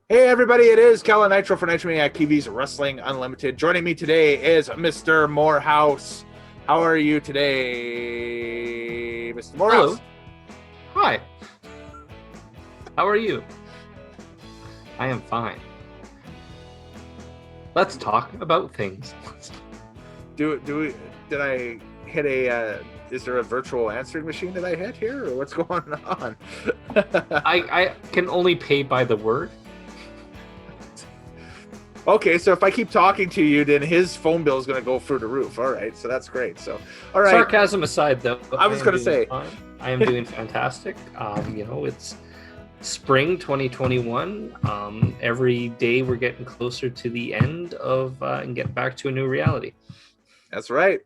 Hey everybody, it is Kellen Nitro for Nitro Maniac TV's Wrestling Unlimited. Joining me today is Mr. Moorhouse. How are you today, Mr. Moorhouse? Hello. Hi. How are you? I am fine. Let's talk about things. Did I hit is there a virtual answering machine that I hit here, or what's going on? I can only pay by the word. Okay, so if I keep talking to you, then his phone bill is going to go through the roof. All right, so that's great. So, all right, Sarcasm aside, though, I I was am going to doing say, fine. I am doing fantastic. It's spring 2021. Every day we're getting closer to the end of and getting back to a new reality. that's right.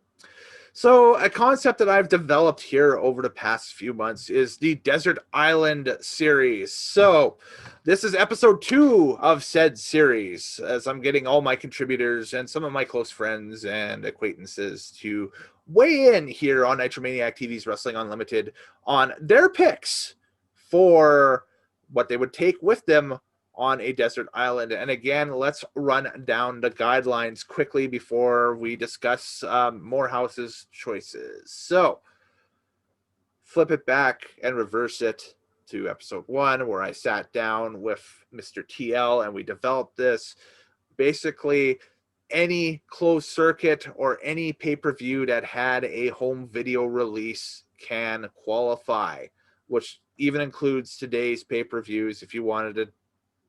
So, a concept that I've developed here over the past few months is the Desert Island series. So, this is episode 2 of said series, as I'm getting all my contributors and some of my close friends and acquaintances to weigh in here on Nitromaniac TV's Wrestling Unlimited on their picks for what they would take with them on a desert island. And again, let's run down the guidelines quickly before we discuss Morehouse's choices. So flip it back and reverse it to episode 1, where I sat down with Mr. TL and we developed this. Basically, any closed circuit or any pay-per-view that had a home video release can qualify, which even includes today's pay-per-views. If you wanted to,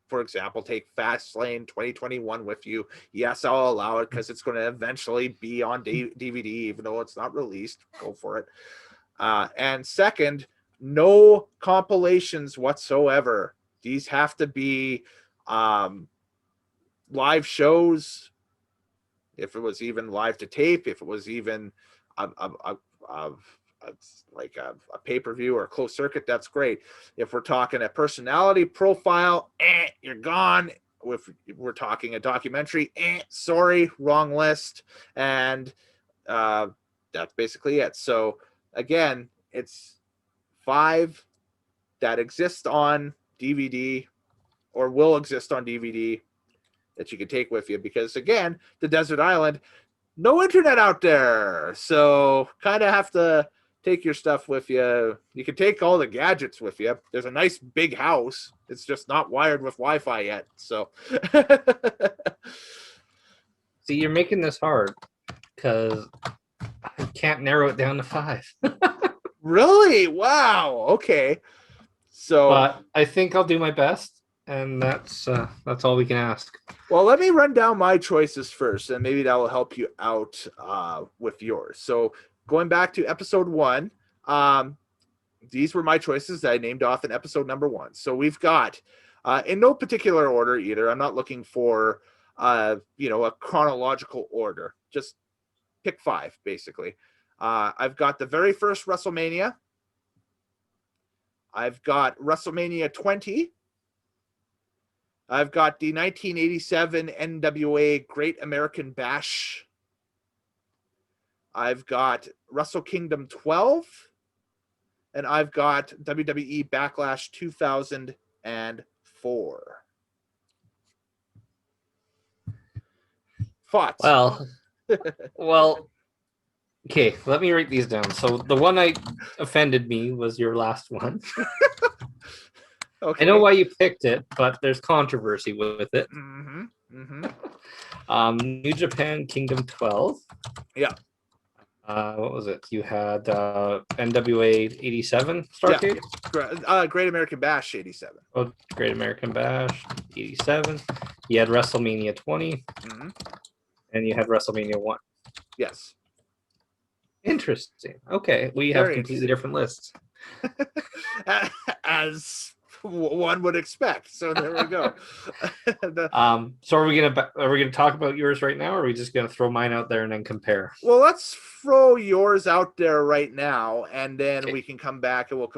for example, take Fastlane 2021 with you, yes, I'll allow it because it's going to eventually be on DVD, even though it's not released. Go for it. And second, no compilations whatsoever. These have to be live shows. If it was even live to tape, if it was even like a pay-per-view or a closed circuit, that's great. If we're talking a personality profile, you're gone. If we're talking a documentary, sorry, wrong list. And that's basically it. So again, it's 5 that exist on DVD or will exist on DVD that you can take with you, because again, the desert island, no internet out there, so kind of have to take your stuff with you. You can take all the gadgets with you. There's a nice big house, it's just not wired with Wi-Fi yet, so See, you're making this hard because I can't narrow it down to 5. really, wow, okay. So But I think I'll do my best, and that's all we can ask. well, let me run down my choices first, and maybe that will help you out with yours. So going back to episode 1, um, these were my choices that I named off in episode number 1. So we've got, in no particular order either. I'm not looking for, a chronological order. Just pick 5, basically. I've got the very first WrestleMania. I've got WrestleMania 20. I've got the 1987 NWA Great American Bash. I've got Wrestle Kingdom 12. And I've got WWE Backlash 2004. Thoughts? Well, well, okay, let me write these down. So the one I offended me was your last one. Okay. I know why you picked it, but there's controversy with it. Mm-hmm. Mm-hmm. New Japan Kingdom 12. Yeah. What was it? You had NWA 87 Starcade? Yeah. Great American Bash 87. Oh, Great American Bash 87. You had WrestleMania 20. Mm-hmm. And you had WrestleMania 1. Yes. Interesting. Okay, we have completely different lists. As one would expect. So there we go. So are we gonna talk about yours right now, or are we just gonna throw mine out there and then compare? Well, let's throw yours out there right now, and then Okay. we can come back and we'll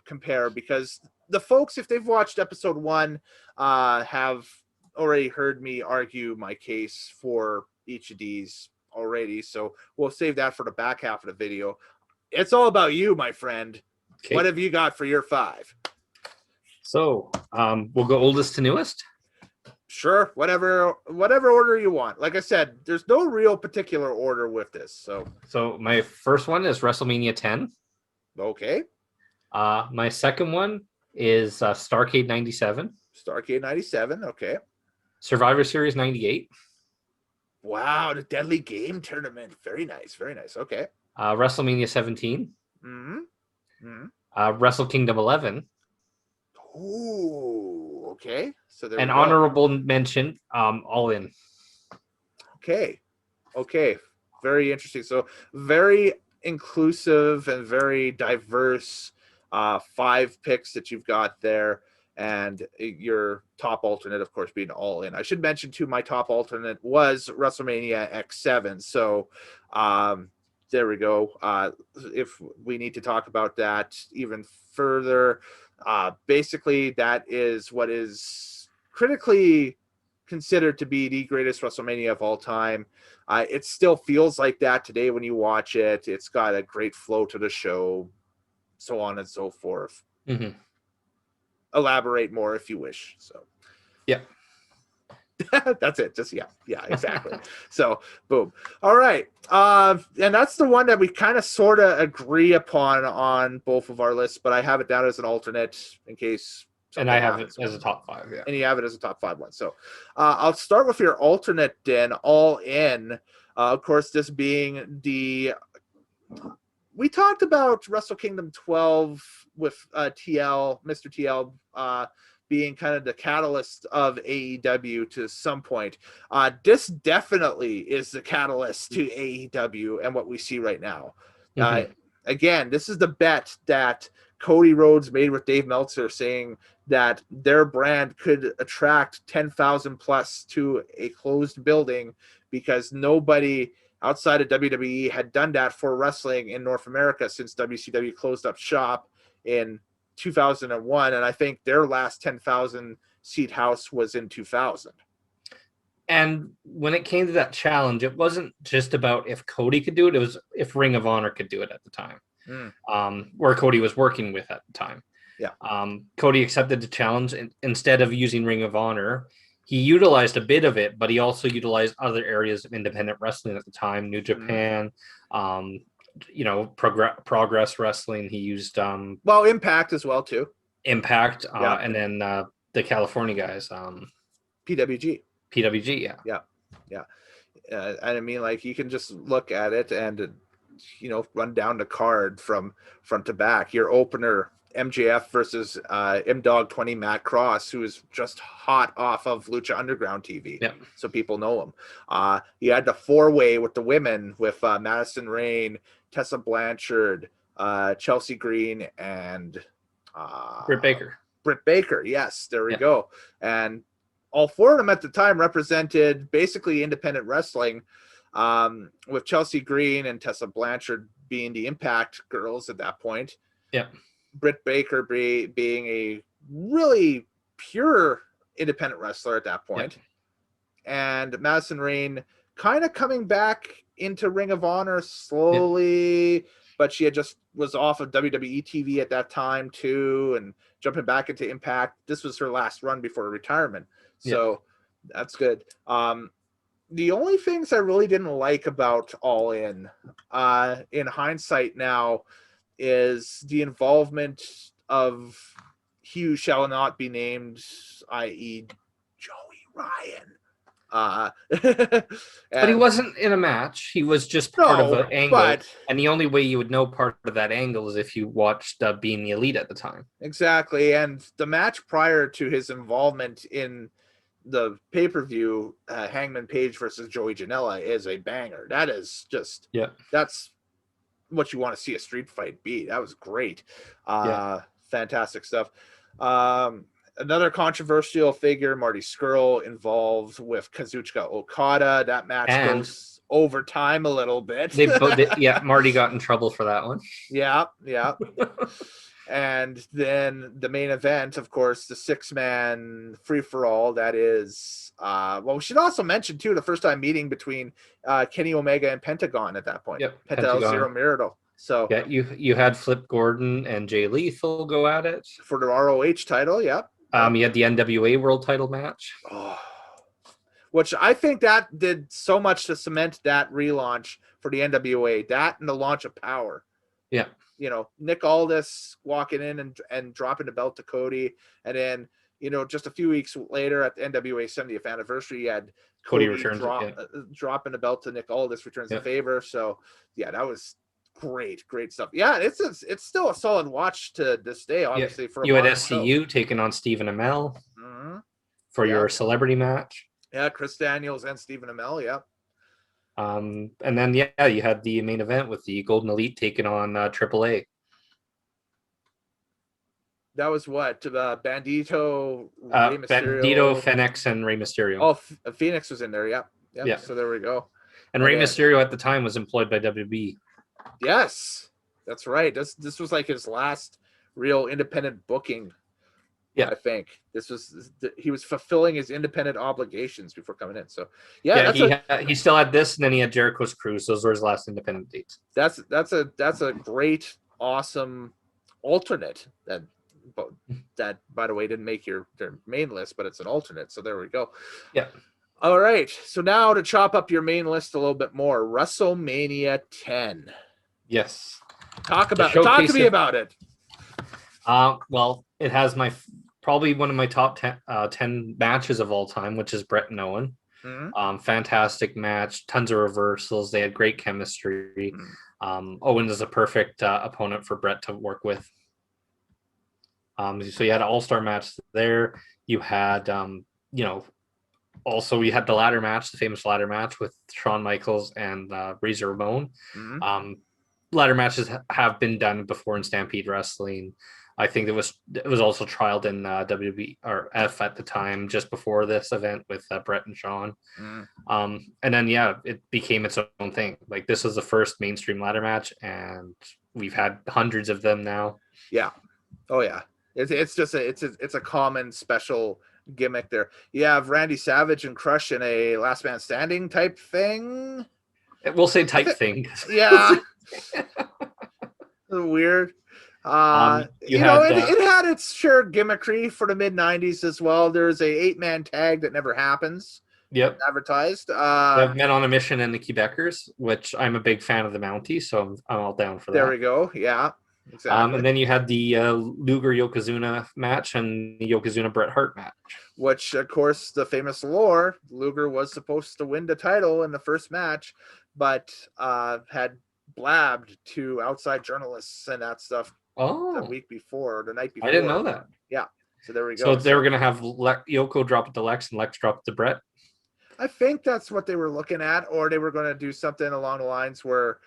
compare, because the folks, if they've watched episode 1, have already heard me argue my case for each of these already. So we'll save that for the back half of the video. It's all about you, my friend. Okay. What have you got for your 5? So we'll go oldest to newest. Sure, whatever order you want. Like I said, there's no real particular order with this. So my first one is WrestleMania 10. Okay. My second one is Starrcade 97. Starrcade 97, okay. Survivor Series 98. Wow, the Deadly Game Tournament. Very nice, very nice. Okay. WrestleMania 17. Mm-hmm. Mm-hmm. Wrestle Kingdom 11. Ooh, okay. So there we An go. honorable mention, All In. Okay. Okay. Very interesting. So very inclusive and very diverse 5 picks that you've got there. And your top alternate, of course, being All In. I should mention, too, my top alternate was WrestleMania X7. So there we go. If we need to talk about that even further, basically, that is what is critically considered to be the greatest WrestleMania of all time. It still feels like that today when you watch it. It's got a great flow to the show, so on and so forth. Mm-hmm. Elaborate more if you wish. So, yeah, that's it. Just yeah, exactly. So, boom. All right, and that's the one that we kind of sort of agree upon on both of our lists, but I have it down as an alternate in case. And I have it as a top 5. Yeah, and you have it as a top 5 one. So I'll start with your alternate, then, All In. Of course, this being we talked about Wrestle Kingdom 12 with Mr. TL being kind of the catalyst of AEW to some point. This definitely is the catalyst to AEW and what we see right now. Mm-hmm. Again, this is the bet that Cody Rhodes made with Dave Meltzer, saying that their brand could attract 10,000 plus to a closed building because nobody outside of WWE had done that for wrestling in North America since WCW closed up shop in 2001. And I think their last 10,000 seat house was in 2000. And when it came to that challenge, it wasn't just about if Cody could do it. It was if Ring of Honor could do it at the time, where Cody was working with at the time. Yeah. Cody accepted the challenge. And instead of using Ring of Honor, he utilized a bit of it, but he also utilized other areas of independent wrestling at the time, New Japan, Progress Wrestling. He used Impact as well too. Impact, and then the California guys, PWG. PWG, yeah. And I mean, like, you can just look at it and run down the card from front to back. Your opener, MJF versus M-Dog 20 Matt Cross, who is just hot off of Lucha Underground TV. Yep. So people know him. You had the 4-way with the women with Madison Rayne, Tessa Blanchard, Chelsea Green, and Britt Baker. Britt Baker, yes, there we go. And all 4 of them at the time represented basically independent wrestling, with Chelsea Green and Tessa Blanchard being the Impact girls at that point. Yeah. Britt Baker being a really pure independent wrestler at that point. Yep. And Madison Rayne kind of coming back into Ring of Honor slowly, but she had just was off of WWE TV at that time too, and jumping back into Impact. This was her last run before retirement. So that's good. The only things I really didn't like about All In hindsight now, is the involvement of he who shall not be named, i.e. Joey Ryan. But he wasn't in a match. He was just part of an angle. And the only way you would know part of that angle is if you watched Being the Elite at the time. Exactly. And the match prior to his involvement in the pay-per-view, Hangman Page versus Joey Janela, is a banger. That is just, that's what you want to see a street fight be. That was great. Fantastic stuff. Another controversial figure, Marty Scurll, involved with Kazuchika Okada. That match goes over time a little bit. Marty got in trouble for that one. Yeah. And then the main event, of course, the 6-man free-for-all. That is, we should also mention, too, the first time meeting between Kenny Omega and Pentagon at that point. Yep, Penta Zero Miracle. So you had Flip Gordon and Jay Lethal go at it for the ROH title. Yep. You had the NWA World Title match. Oh, which I think that did so much to cement that relaunch for the NWA. That and the launch of Power. Yeah. Nick Aldis walking in and dropping the belt to Cody, and then just a few weeks later at the NWA 70th anniversary, you had Cody Cody returns it, dropping the belt to Nick Aldis, returns the Yeah. favor. So yeah, that was great stuff. Yeah, it's still a solid watch to this day. Obviously, for you had SCU taking on Stephen Amell for your celebrity match. Yeah, Chris Daniels and Stephen Amell. Yeah. And then you had the main event with the Golden Elite taking on AAA. That was what Bandito, Rey Mysterio. Bandito, Fenix, and Rey Mysterio. Oh, Phoenix was in there. Yeah. So there we go. And Rey Mysterio at the time was employed by WB. Yes, that's right. This was like his last real independent booking. Yeah, I think he was fulfilling his independent obligations before coming in. So he still had this, and then he had Jericho's Cruise. Those were his last independent dates. That's a great, awesome alternate that by the way didn't make their main list, but it's an alternate. So there we go. Yeah. All right. So now to chop up your main list a little bit more, WrestleMania 10. Yes. Talk to me about it. Well, it has probably one of my top 10 matches of all time, which is Brett and Owen. Mm-hmm. Fantastic match, tons of reversals. They had great chemistry. Mm-hmm. Owen is a perfect opponent for Brett to work with. So you had an all-star match there. You had, also you had the ladder match, the famous ladder match with Shawn Michaels and Razor Ramon. Mm-hmm. Ladder matches have been done before in Stampede Wrestling. I think it was also trialed in WB or F at the time, just before this event with Brett and Shawn. Mm. And then it became its own thing. Like, this was the first mainstream ladder match, and we've had hundreds of them now. Yeah. Oh yeah. It's just a common special gimmick there. You have Randy Savage and Crush in a last man standing type thing. We'll say type thing. Yeah. Weird. It had its share of gimmickry for the mid 90s as well. There's a 8-man tag that never happens. Yep. Advertised. Men on a Mission and the Quebecers, which I'm a big fan of the Mounties, so I'm all down for that. There we go. Yeah. Exactly. And then you had the Luger Yokozuna match and the Yokozuna Bret Hart match. Which, of course, the famous lore, Luger was supposed to win the title in the first match, but had blabbed to outside journalists and that stuff the week before, the night before. I didn't know that. Yeah. So there we go. So they were going to have Yoko drop it to Lex and Lex drop it to Brett? I think that's what they were looking at, or they were going to do something along the lines where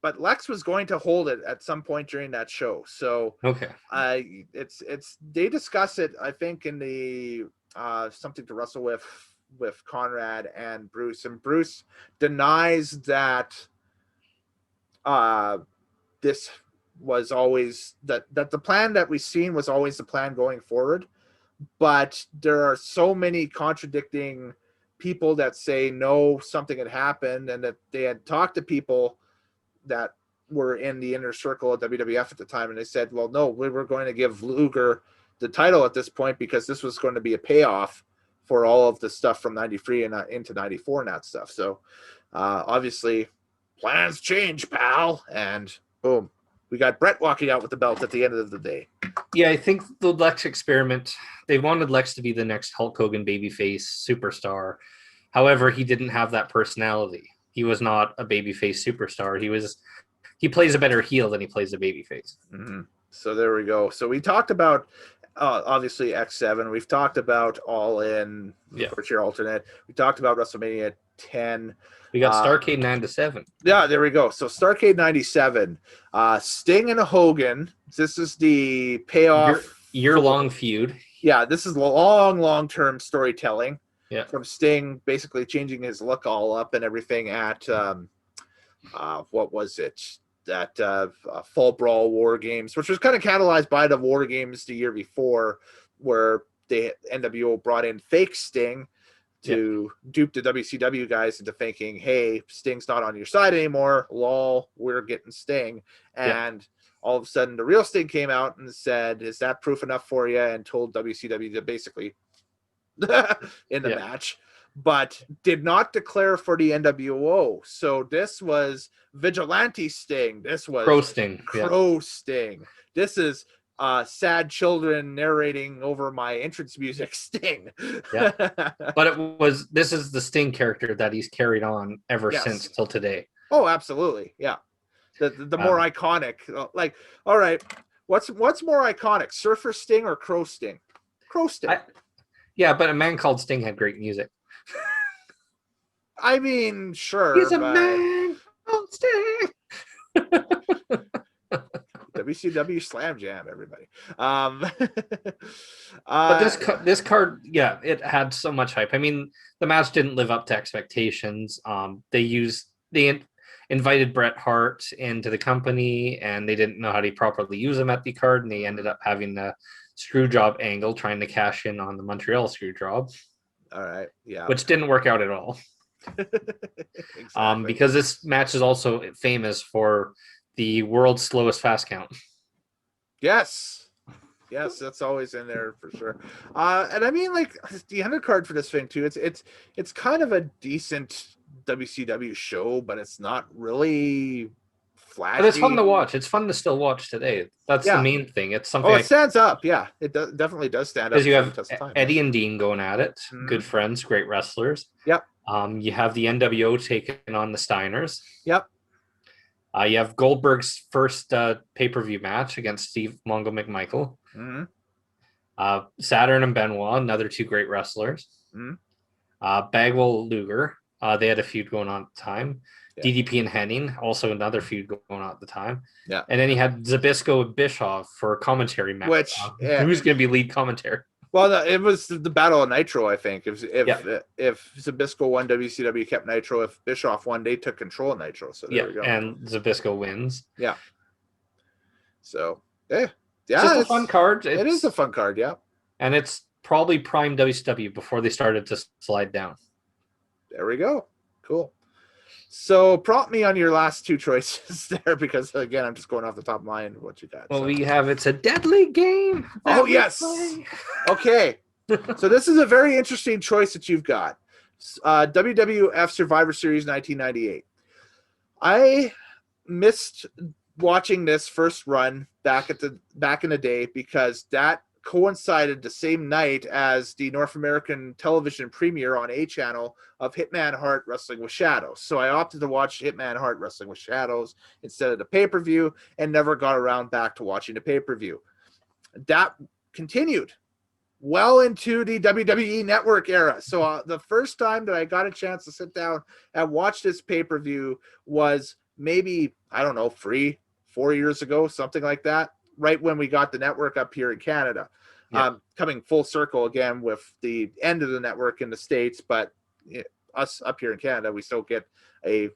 but Lex was going to hold it at some point during that show. So okay. They discuss it, I think, in the something to wrestle with Conrad and Bruce denies that this was always that the plan that we've seen was always the plan going forward, but there are so many contradicting people that say no, something had happened, and that they had talked to people that were in the inner circle of WWF at the time, and they said, well, no, we were going to give Luger the title at this point because this was going to be a payoff for all of the stuff from 93 and into 94 and that stuff. So obviously plans change, pal, and boom, we got Brett walking out with the belt at the end of the day. Yeah, I think the Lex experiment, they wanted Lex to be the next Hulk Hogan babyface superstar. However, he didn't have that personality. He was not a babyface superstar. He plays a better heel than he plays a babyface. Mm-hmm. So there we go. So we talked about obviously X7. We've talked about All In for your alternate. We talked about WrestleMania 10. We got Starrcade 9-7. Yeah, there we go. So Starrcade 97. Sting and Hogan. This is the payoff. Year-long feud. Yeah, this is long-term storytelling. Yeah. From Sting basically changing his look all up and everything at what was it? That Fall Brawl War Games, which was kind of catalyzed by the War Games the year before, where the NWO brought in fake Sting to dupe the WCW guys into thinking, hey, Sting's not on your side anymore. Lol, we're getting Sting. And all of a sudden the real Sting came out and said, is that proof enough for you? And told WCW to basically in the match, but did not declare for the NWO. So this was Vigilante Sting. This was Crow Sting. This is sad children narrating over my entrance music Sting. Yeah. But this is the Sting character that he's carried on ever since till today. Oh, absolutely. Yeah. The more iconic, like, all right, what's more iconic, Surfer Sting or Crow Sting? Crow Sting. But A Man Called Sting had great music. I mean, sure. He's a man called Sting. WCW Slam Jam, everybody. But this card, it had so much hype. I mean, the match didn't live up to expectations. They invited Bret Hart into the company, and they didn't know how to properly use him at the card, and they ended up having the screw job angle, trying to cash in on the Montreal screw job. All right, yeah, which didn't work out at all. Exactly. Because this match is also famous for the world's slowest fast count. Yes, that's always in there for sure. And I mean, like, the undercard for this thing too. It's kind of a decent WCW show, but it's not really flashy. But it's fun to watch. It's fun to still watch today. That's the main thing. It's something. Oh, it stands up. Yeah, it definitely does stand up. Because you have Eddie and Dean going at it. Mm-hmm. Good friends, great wrestlers. Yep. You have the NWO taking on the Steiners. Yep. You have Goldberg's first pay-per-view match against Steve Mongo McMichael. Mm-hmm. Saturn and Benoit, another two great wrestlers. Mm-hmm. Bagwell Luger, they had a feud going on at the time. Yeah. DDP and Henning, also another feud going on at the time. Yeah. And then he had Zbyszko and Bischoff for a commentary match. Which, who's going to be lead commentary? Well, it was the Battle of Nitro, I think. If Zbyszko won, WCW kept Nitro. If Bischoff won, they took control of Nitro. So there we go. And Zbyszko wins. Yeah. So, it's a fun card. It is a fun card, yeah. And it's probably prime WCW before they started to slide down. There we go. Cool. So prompt me on your last two choices there, because again, I'm just going off the top of my mind what you got. Well, we have It's a Deadly Game. Oh, yes. Okay. So this is a very interesting choice that you've got. WWF Survivor Series 1998. I missed watching this first run back in the day because that coincided the same night as the North American television premiere on A Channel of Hitman Hart Wrestling with Shadows. So I opted to watch Hitman Hart Wrestling with Shadows instead of the pay-per-view and never got around back to watching the pay-per-view. That continued well into the WWE Network era. So the first time that I got a chance to sit down and watch this pay-per-view was maybe, I don't know, 3-4 years ago, something like that. Right when we got the network up here in Canada, coming full circle again with the end of the network in the States, but us up here in Canada, we still get a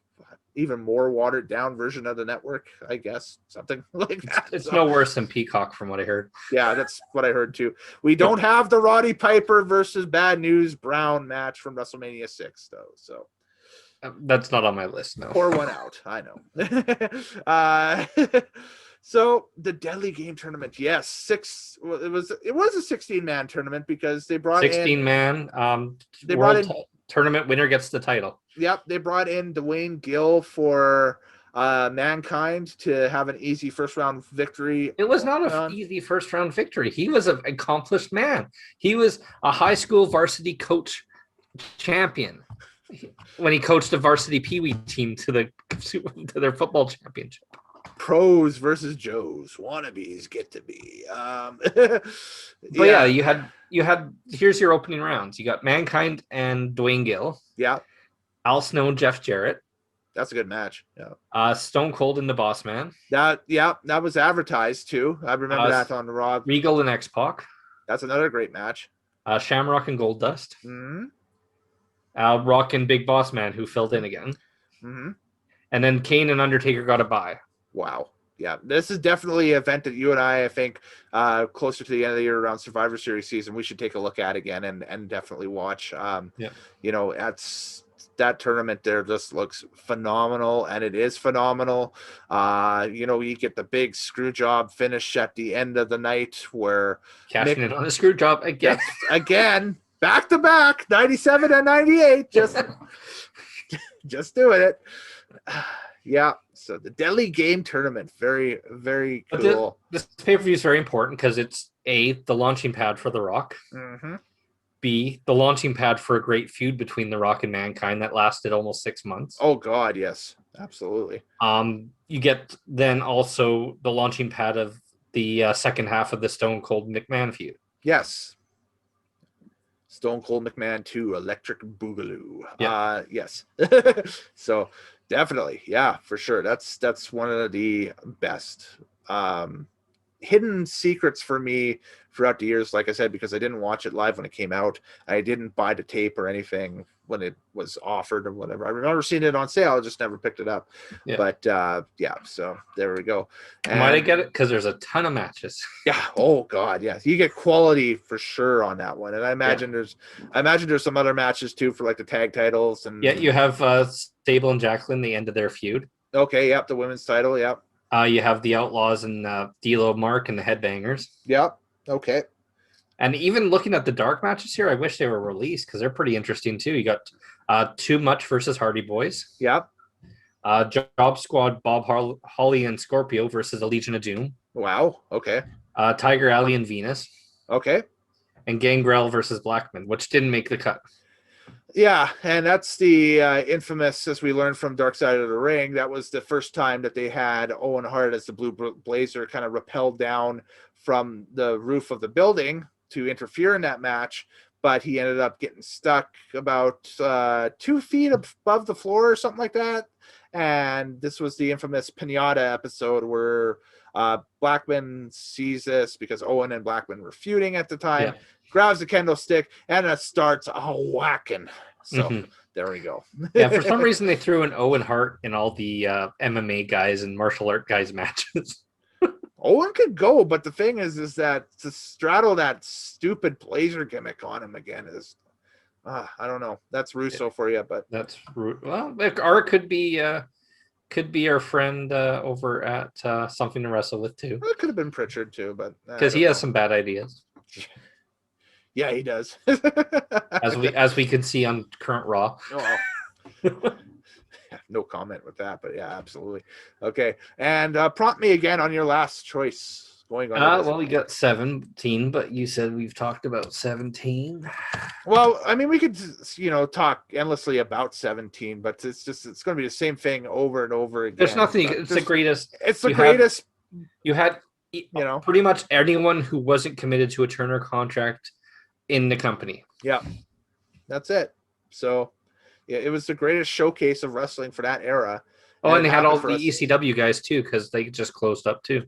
even more watered down version of the network, I guess, something like that. It's no worse than Peacock from what I heard. Yeah, that's what I heard too. We don't have the Roddy Piper versus Bad News Brown match from WrestleMania 6 though, so that's not on my list. No, pour one out. I know. So the Deadly Game tournament, yes, it was a 16-man tournament because they brought 16-man. They brought in tournament winner gets the title. Yep, they brought in Dwayne Gill for Mankind to have an easy first round victory. It was not an easy first round victory. He was an accomplished man. He was a high school varsity coach champion when he coached a varsity peewee team to their football championship. Pros versus Joes, wannabes get to be. You had. Here's your opening rounds. You got Mankind and Dwayne Gill. Yeah. Al Snow, Jeff Jarrett. That's a good match. Yeah. Stone Cold and the Boss Man. That was advertised too. I remember that on the Raw. Regal and X-Pac. That's another great match. Shamrock and Goldust. Mm-hmm. Rock and Big Boss Man, who filled in again. Mm-hmm. And then Kane and Undertaker got a bye. Wow. Yeah, this is definitely an event that you and I think, closer to the end of the year around Survivor Series season, we should take a look at again and definitely watch. That tournament there just looks phenomenal, and it is phenomenal. You get the big screw job finish at the end of the night where cashing in on a screw job again. Again. back to back, 97 and 98. Just doing it. Yeah. So the Deadly Game Tournament, very, very cool. This pay-per-view is very important because it's A, the launching pad for The Rock. Mm-hmm. B, the launching pad for a great feud between The Rock and Mankind that lasted almost 6 months. Oh God, yes, absolutely. You get then also the launching pad of the second half of the Stone Cold McMahon feud. Yes. Stone Cold McMahon 2, Electric Boogaloo. Yeah. Yes. So definitely, yeah, for sure. That's one of the best hidden secrets for me throughout the years. Like I said, because I didn't watch it live when it came out, I didn't buy the tape or anything when it was offered or whatever. I remember seeing it on sale, I just never picked it up. Yeah. But yeah, so there we go. And why did I get it? Because there's a ton of matches. Yeah. Oh God, yeah. You get quality for sure on that one, and I imagine there's some other matches too for like the tag titles and. Yeah, you have Sable and Jacqueline, the end of their feud. Okay. Yep. The women's title. Yep. You have the Outlaws and D'Lo, Mark, and the Headbangers. Yep. Okay. And even looking at the dark matches here, I wish they were released because they're pretty interesting too. You got Too Much versus Hardy Boys. Yep. Job Squad, Bob Holly and Scorpio versus the Legion of Doom. Wow. Okay. Tiger Alley and Venus. Okay. And Gangrel versus Blackman, which didn't make the cut. Yeah, and that's the infamous, as we learned from Dark Side of the Ring, that was the first time that they had Owen Hart as the Blue Blazer kind of rappelled down from the roof of the building to interfere in that match, but he ended up getting stuck about 2 feet above the floor or something like that. And this was the infamous Pinata episode where Blackman sees this because Owen and Blackman were feuding at the time, grabs the kendo stick, and it starts whacking. So there we go. Yeah, for some reason they threw an Owen Hart in all the MMA guys and martial art guys matches. Owen could go, but the thing is that to straddle that stupid blazer gimmick on him again is, I don't know. That's Russo for you, but that's well, or it could be our friend over at Something to Wrestle With too. It could have been Pritchard too, but because he has some bad ideas. Yeah, he does. as we can see on current Raw. Oh. No comment with that, but yeah, absolutely. Okay, and prompt me again on your last choice. Going on. Well, we got 17, but you said we've talked about 17. Well, I mean, we could, talk endlessly about 17, but it's going to be the same thing over and over again. There's nothing. It's the greatest. It's the greatest. You had, pretty much anyone who wasn't committed to a Turner contract in the company. Yeah, that's it. So, yeah, it was the greatest showcase of wrestling for that era. Oh, and they had all the ECW guys too, because they just closed up too.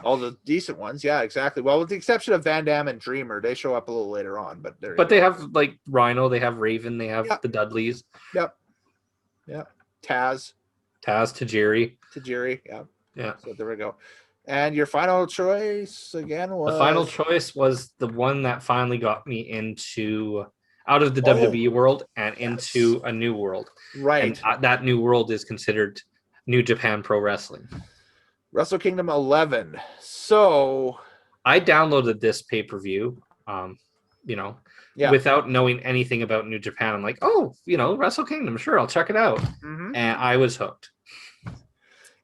All the decent ones, yeah, exactly. Well, with the exception of Van Dam and Dreamer, they show up a little later on, but they have like Rhino, they have Raven, they have the Dudleys. Yep. Taz, Tajiri. Yeah. So there we go. And your final choice again was? The final choice was the one that finally got me into out of the WWE world and into a new world. Right. And that new world is considered New Japan Pro Wrestling. Wrestle Kingdom 11. So I downloaded this pay-per-view, without knowing anything about New Japan. I'm like, Wrestle Kingdom, sure, I'll check it out. Mm-hmm. And I was hooked.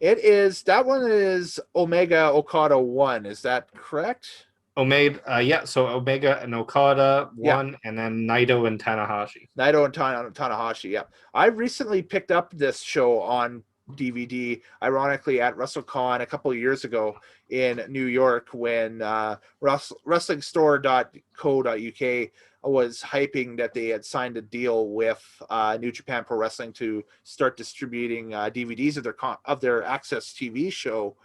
That one is Omega Okada 1. Is that correct? Omega, so Omega and Okada 1, and then Naito and Tanahashi. Tanahashi, yeah. I recently picked up this show on DVD, ironically, at WrestleCon a couple of years ago in New York when WrestlingStore.co.uk was hyping that they had signed a deal with New Japan Pro Wrestling to start distributing DVDs of their Access TV show,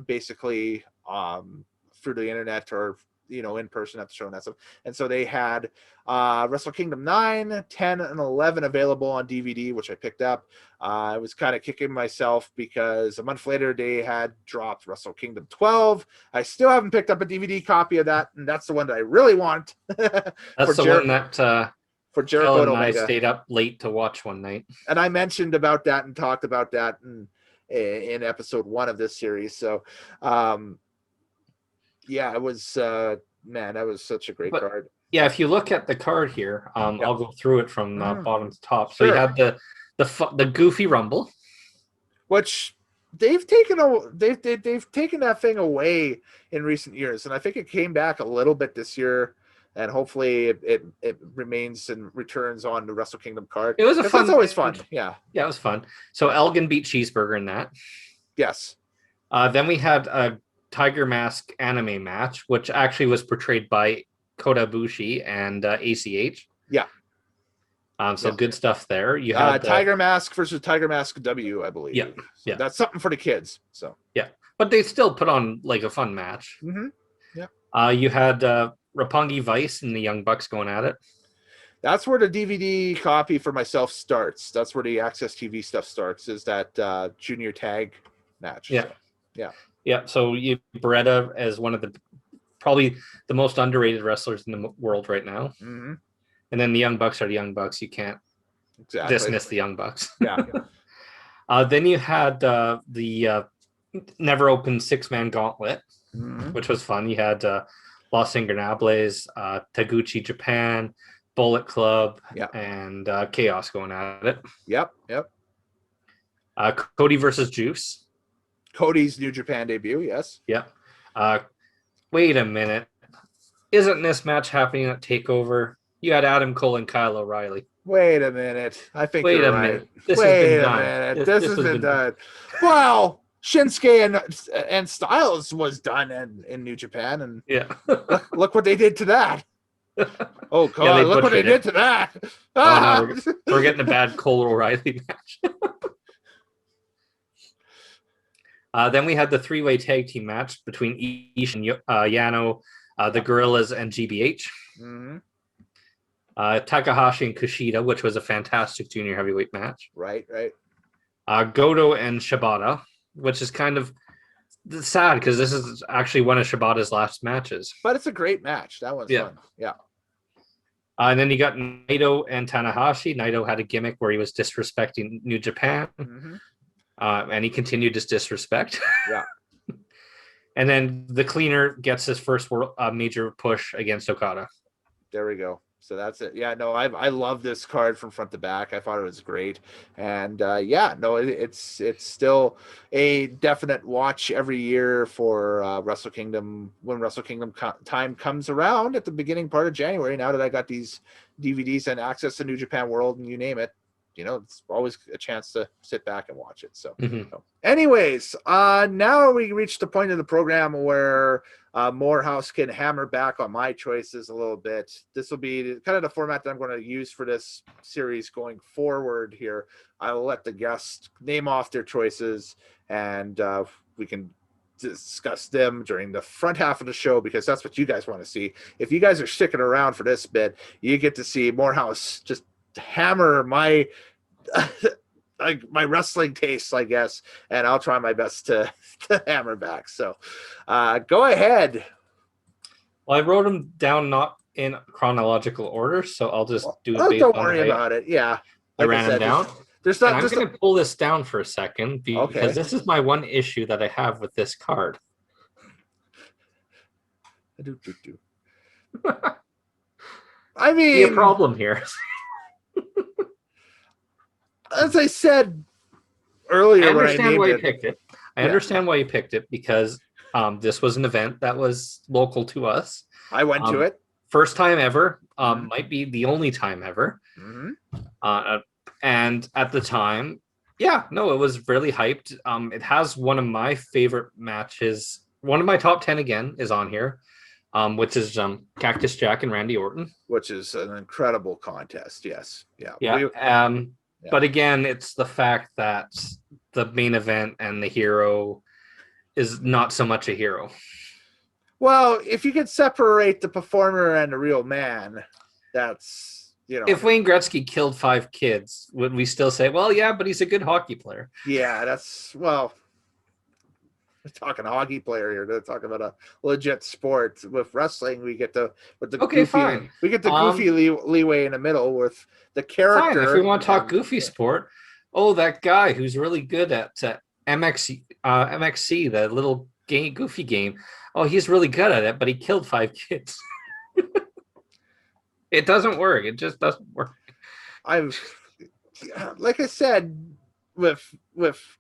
basically through the internet or in person at the show and that stuff. And so they had Wrestle Kingdom 9, 10, and 11 available on DVD, which I picked up. I was kind of kicking myself because a month later they had dropped Wrestle Kingdom 12. I still haven't picked up a DVD copy of that, and that's the one that I really want. That's the one that for Jericho and Omega. I stayed up late to watch one night. And I mentioned about that and talked about that in episode 1 of this series. So, yeah, it was that was such a great card. Yeah, if you look at the card here, I'll go through it from bottom to top. So you Sure. had the Goofy Rumble, Which they've taken that thing away in recent years, and I think it came back a little bit this year, and hopefully it remains and returns on the Wrestle Kingdom card. It was a fun. That's always fun. Yeah. Yeah, it was fun. So Elgin beat Cheeseburger in that. Yes. Then we had a Tiger Mask anime match, which actually was portrayed by Kota Ibushi and ACH. Yeah. So good stuff there. You had Tiger Mask versus Tiger Mask W, I believe. Yeah. So Yeah. that's something for the kids. So yeah, but they still put on like a fun match. Mm-hmm. Yeah. You had Roppongi Vice and the Young Bucks going at it. That's where the DVD copy for myself starts. That's where the Access TV stuff starts. Is that junior tag match? Yeah. So, yeah. Yeah. So you Beretta as one of the probably the most underrated wrestlers in the world right now. Mm-hmm. And then the Young Bucks are the Young Bucks. You can't dismiss the Young Bucks. Yeah. Then you had the Never Open 6-man gauntlet, which was fun. You had Los Ingobernables, Taguchi Japan, Bullet Club, and Chaos going at it. Yep. Cody versus Juice. Cody's New Japan debut, yes. Yep. Wait a minute. Isn't this match happening at TakeOver? You had Adam Cole and Kyle O'Reilly. Wait a minute. I think Wait you're a right. minute. This Wait has been a done. minute. This has been done. Well, Shinsuke and Styles was done in New Japan, and look what they did to that. Oh God! Look what they did to that. Oh, no, we're getting a bad Cole O'Reilly match. Then we had the 3-way tag team match between Ish and Yano, the Gorillas, and GBH. Mm-hmm. Takahashi and Kushida, which was a fantastic junior heavyweight match. Right. Goto and Shibata, which is kind of sad because this is actually one of Shibata's last matches. But it's a great match. That one's fun. Yeah. And then you got Naito and Tanahashi. Naito had a gimmick where he was disrespecting New Japan. Mm-hmm. And he continued his disrespect. Yeah. And then the Cleaner gets his first major push against Okada. There we go. So that's it. Yeah, no, I love this card from front to back. I thought it was great, and it's still a definite watch every year for Wrestle Kingdom when Wrestle Kingdom time comes around at the beginning part of January. Now that I got these DVDs and access to New Japan World and you name it, it's always a chance to sit back and watch it. So, anyways, now we reached the point of the program where Moorhouse can hammer back on my choices a little bit. This will be kind of the format that I'm going to use for this series going forward here. I will let the guests name off their choices, and we can discuss them during the front half of the show because that's what you guys want to see. If you guys are sticking around for this bit, you get to see Moorhouse just hammer my my wrestling tastes, I guess, and I'll try my best to hammer back. So go ahead. Well, I wrote them down not in chronological order, so I'll just do it. Don't worry about it. Yeah, I ran them down. I'm going to pull this down for a second because this is my one issue that I have with this card. I mean, be a problem here. As I said earlier, I understand why you picked it. I understand why you picked it because this was an event that was local to us. I went to it. First time ever. Might be the only time ever. Mm-hmm. And at the time, it was really hyped. It has one of my favorite matches. One of my top 10 again is on here, which is Cactus Jack and Randy Orton. Which is an incredible contest. Yes. Yeah. But again, it's the fact that the main event and the hero is not so much a hero. Well, if you could separate the performer and the real man, that's, If Wayne Gretzky killed 5 kids, would we still say, well, yeah, but he's a good hockey player? Yeah, we're talking a hockey player here. They're talking about a legit sport. With wrestling, we get goofy, fine. We get the goofy leeway in the middle with the character. Fine. If we want to talk goofy sport, that guy who's really good at MXC, the little goofy game. Oh, he's really good at it, but he killed 5 kids. It doesn't work. It just doesn't work. I've, like I said, with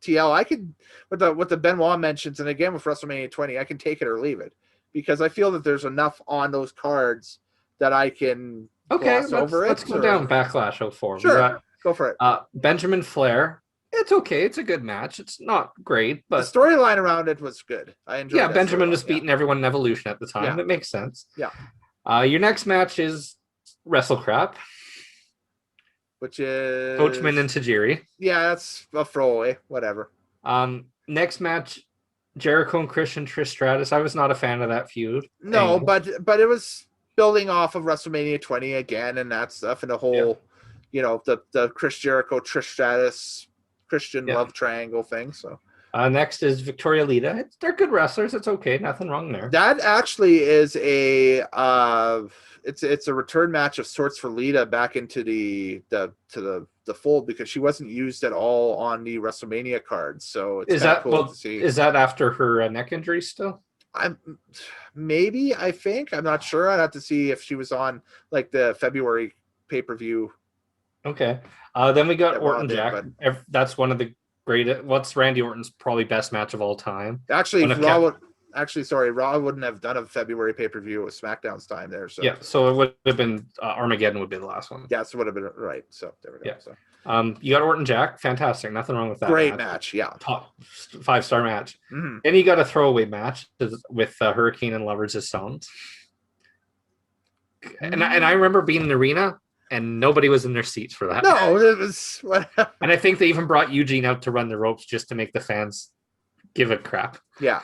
TL, I could with the Benoit mentions, and again with WrestleMania 20, I can take it or leave it because I feel that there's enough on those cards that I can Okay, gloss over let's it. go down Backlash 04. Sure, We got go for it. Benjamin Flair. It's okay. It's a good match. It's not great, The but storyline around it was good. I enjoyed. yeah, that Benjamin was storyline, beating everyone in Evolution at the time. Yeah. That makes sense. Yeah. Your next match is Wrestle Crap. Which is Coachman and Tajiri. Yeah, that's a throwaway. Whatever. Next match, Jericho and Christian Trish Stratus. I was not a fan of that feud. No, but it was building off of WrestleMania 20 again and that stuff and the whole, the Chris Jericho, Trish Stratus, Christian love triangle thing. So next is Victoria Lita. They're good wrestlers. It's okay. Nothing wrong there. That actually is a it's a return match of sorts for Lita back into the fold because she wasn't used at all on the WrestleMania cards. So it's kind of cool to see. Is that after her neck injury still? I think I'm not sure. I'd have to see if she was on like the February pay-per-view. Okay. Then we got Orton Jack. That's one of the great. What's Randy Orton's probably best match of all time? Actually, Raw wouldn't have done a February pay-per-view. It was SmackDown's time there. So yeah, so it would have been Armageddon would be the last one. Yeah, so it would have been right. So there we go. Yeah. So you got Orton Jack, fantastic. Nothing wrong with that. Great match. Yeah, top 5-star match. Mm-hmm. Then you got a throwaway match with Hurricane and Lovers as Stones. And I remember being in the arena. And nobody was in their seats for that. No, it was whatever. And I think they even brought Eugene out to run the ropes just to make the fans give a crap. Yeah.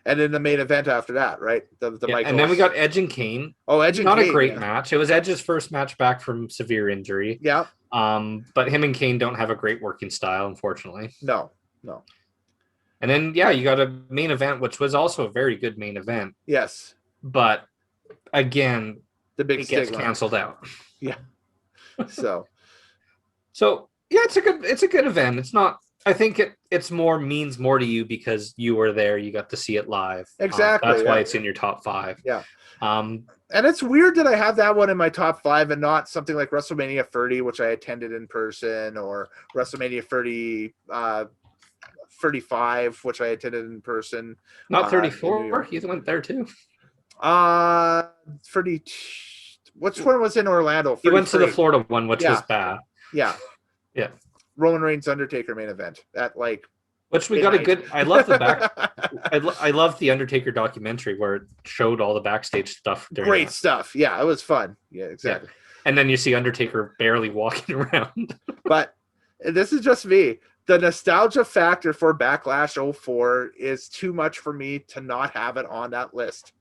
And in the main event after that, right? And then we got Edge and Kane. Oh, Edge and Kane. Not a great yeah. match. It was Edge's first match back from severe injury. Yeah. But him and Kane don't have a great working style, unfortunately. No. And then, you got a main event, which was also a very good main event. Yes. But again, it gets canceled out. Yeah. So yeah, it's a good event. It's not. I think it's means more to you because you were there. You got to see it live. Exactly. That's why it's in your top 5. Yeah. And it's weird that I have that one in my top 5 and not something like WrestleMania 30, which I attended in person, or WrestleMania 35, which I attended in person. Not 34. You went there too. 30. Which one was in Orlando? 33. You went to the Florida one, which was bad. Yeah. Yeah. Roman Reigns Undertaker main event at which we got a good. I love the back. I love the Undertaker documentary where it showed all the backstage stuff. Great stuff. Yeah, it was fun. Yeah, exactly. Yeah. And then you see Undertaker barely walking around. But this is just me. The nostalgia factor for Backlash 04 is too much for me to not have it on that list.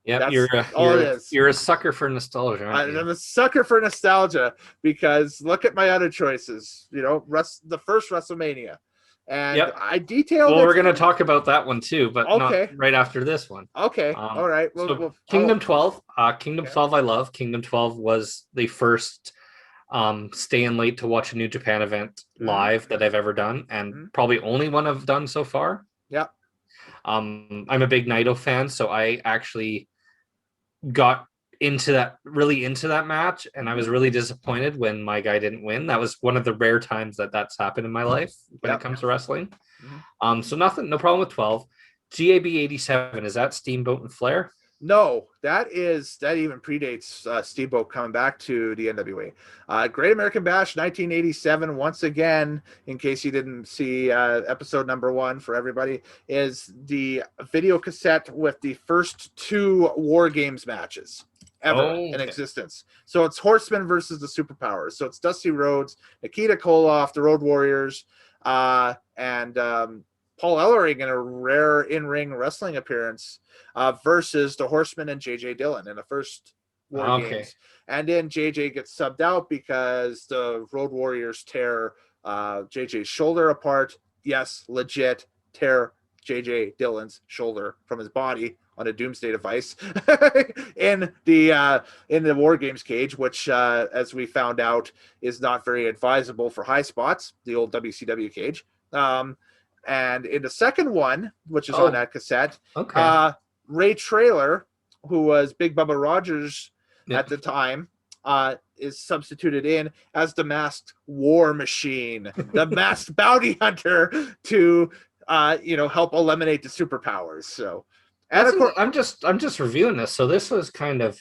Yeah, you're a sucker for nostalgia. I'm a sucker for nostalgia because look at my other choices. The first WrestleMania, and I detailed. Well, we're going to talk about that one too, but not right after this one. Okay, all right. Kingdom 12. Kingdom 12, I love. Kingdom 12 was the first staying late to watch a New Japan event live that I've ever done, and probably only one I've done so far. Yeah. I'm a big Naito fan, so I actually got into that match, and I was really disappointed when my guy didn't win. That was one of the rare times that's happened in my life when it comes to wrestling. So no problem with 12. GAB 87, is that Steamboat and Flair? No, that even predates Steamboat coming back to the NWA. Great American Bash 1987, once again, in case you didn't see episode number 1 for everybody, is the video cassette with the first 2 War Games matches ever in existence. So it's Horsemen versus the Superpowers. So it's Dusty Rhodes, Nikita Koloff, the Road Warriors, and Paul Ellering in a rare in-ring wrestling appearance versus the Horsemen and J.J. Dillon in the first War Games. And then J.J. gets subbed out because the Road Warriors tear J.J.'s shoulder apart. Yes, legit, tear J.J. Dillon's shoulder from his body on a doomsday device in the War Games cage, which, as we found out, is not very advisable for high spots, the old WCW cage. And in the second one, which is on that cassette, Ray Traylor who was Big Bubba Rogers Yep. at the time, is substituted in as the masked war machine, the masked bounty hunter to help eliminate the superpowers. So, and of course, I'm just reviewing this. So this was kind of,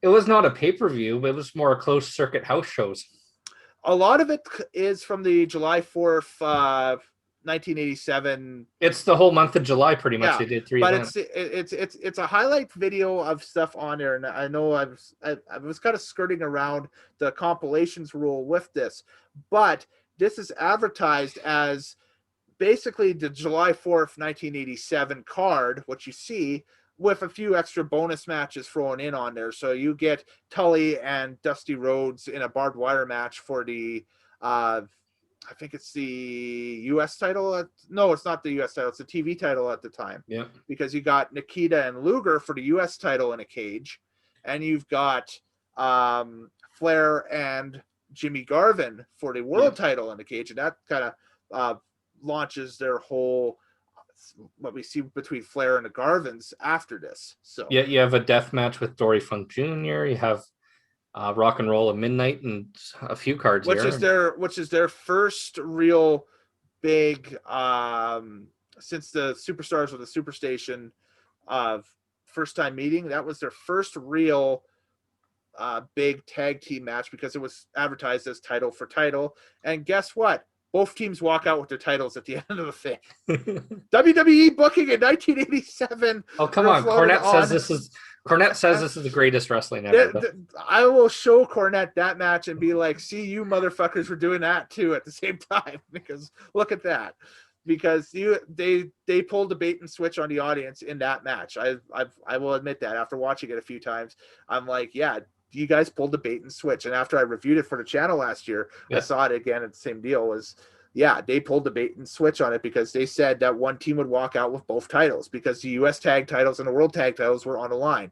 it was not a pay-per-view, but it was more a closed circuit house shows. a lot of it is from the July 4th, 1987. It's the whole month of July, pretty much. Yeah, They did 3 but events. it's a highlight video of stuff on there, and I know I was kind of skirting around the compilations rule with this, but this is advertised as basically the July 4th, 1987 card, what you see, with a few extra bonus matches thrown in on there. So you get Tully and Dusty Rhodes in a barbed wire match for the I think it's the U.S. title. No, it's not the U.S. title. It's the TV title at the time. Yeah. Because you got Nikita and Luger for the U.S. title in a cage, and you've got Flair and Jimmy Garvin for the world title in the cage, and that kind of launches their whole what we see between Flair and the Garvins after this. So yeah, you have a death match with Dory Funk Jr. You have Rock and Roll at Midnight and a few cards which here. is their first real big since the Superstars of the Superstation first time meeting. That was their first real big tag team match because it was advertised as title for title. And guess what? Both teams walk out with their titles at the end of the thing. WWE booking in 1987. Oh, come on. Cornette says this is the greatest wrestling ever. I will show Cornette that match and be like, see, you motherfuckers were doing that too at the same time, because look at that. Because they pulled a bait and switch on the audience in that match. I will admit that after watching it a few times, I'm like, yeah, you guys pulled the bait and switch. And after I reviewed it for the channel last year, I saw it again, and the same deal was, yeah, they pulled the bait and switch on it because they said that one team would walk out with both titles because the U.S. tag titles and the world tag titles were on the line.